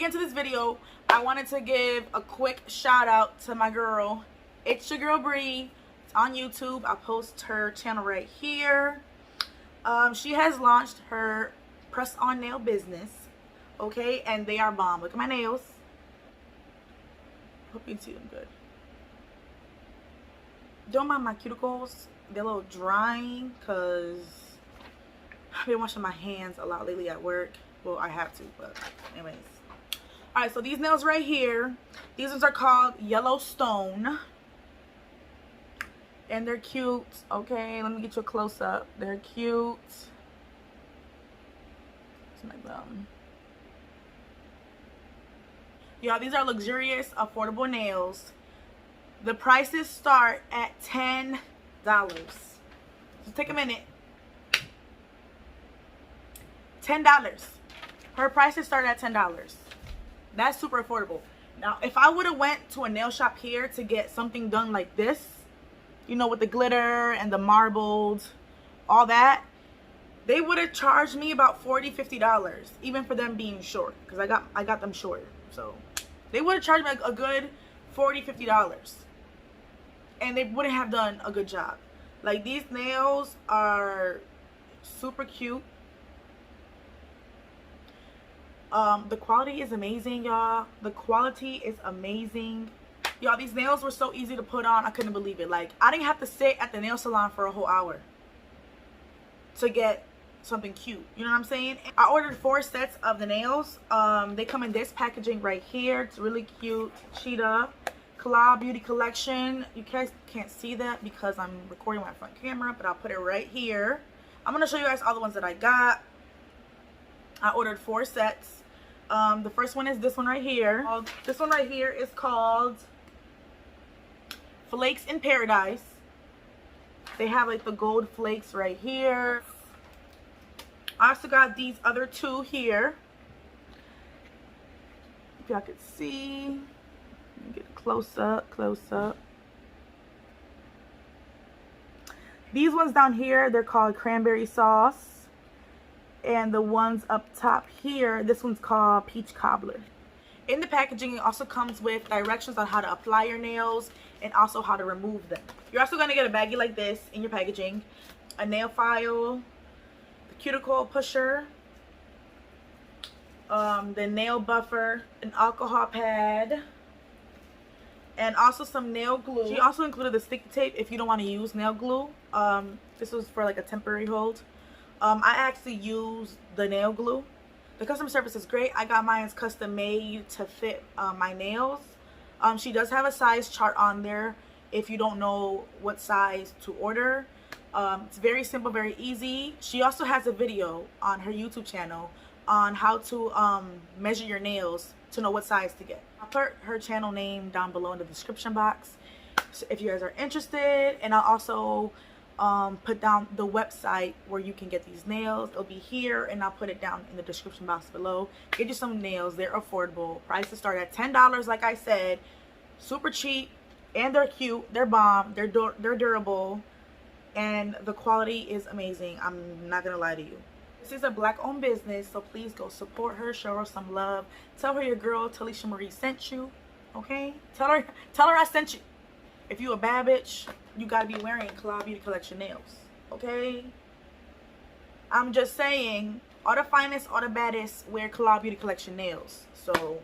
get into this video, I wanted to give a quick shout out to my girl, ItsYaGirlBrii. It's on YouTube. I'll post her channel right here. She has launched her press-on nail business, okay, and they are bomb. Look at my nails. Hope you can see them good. Don't mind my cuticles. They're a little drying because I've been washing my hands a lot lately at work. Well, I have to, but anyways. Alright, so these nails right here, these ones are called Yellowstone. And they're cute. Okay, let me get you a close-up. They're cute. Like them. Y'all, these are luxurious, affordable nails. The prices start at $10. Just take a minute. $10. Her prices start at $10. That's super affordable. Now, if I would have went to a nail shop here to get something done like this, you know, with the glitter and the marbled, all that, they would have charged me about $40, $50, even for them being short, because I got them short. So they would have charged me like a good $40, $50, and they wouldn't have done a good job. Like, these nails are super cute. The quality is amazing, y'all. The quality is amazing. Y'all, these nails were so easy to put on. I couldn't believe it. Like, I didn't have to sit at the nail salon for a whole hour to get something cute. You know what I'm saying? I ordered 4 sets of the nails. They come in this packaging right here. It's really cute. Cheetah. Klaw Beauty Collection. You guys can't see that because I'm recording my front camera, but I'll put it right here. I'm going to show you guys all the ones that I got. I ordered 4 sets. The first one is this one right here. This one right here is called Flakes in Paradise. They have like the gold flakes right here. I also got these other 2 here. If y'all could see. Let me get close up, close up. These ones down here, they're called cranberry sauce. And the ones up top here, this one's called peach cobbler. In the packaging, it also comes with directions on how to apply your nails and also how to remove them. You're also going to get a baggie like this in your packaging, a nail file, the cuticle pusher, the nail buffer, an alcohol pad, and also some nail glue. She also included the sticky tape if you don't want to use nail glue. This was for like a temporary hold. I actually use the nail glue. The customer service is great. I got mine custom made to fit my nails. She does have a size chart on there if you don't know what size to order. It's very simple, very easy. She also has a video on her YouTube channel on how to measure your nails to know what size to get. I'll put her channel name down below in the description box so if you guys are interested, and I'll also put down the website where you can get these nails. It'll be here, and I'll put it down in the description box below. Get you some nails. They're affordable. Prices start at $10, like I said. Super cheap, and they're cute. They're bomb. They're durable, and the quality is amazing. I'm not gonna lie to you. This is a black-owned business, so please go support her. Show her some love. Tell her your girl ItsYaGirlBrii sent you. Okay? Tell her I sent you. If you a bad bitch, you gotta be wearing Klaw Beauty Collection nails, okay? I'm just saying, all the finest, all the baddest wear Klaw Beauty Collection nails. So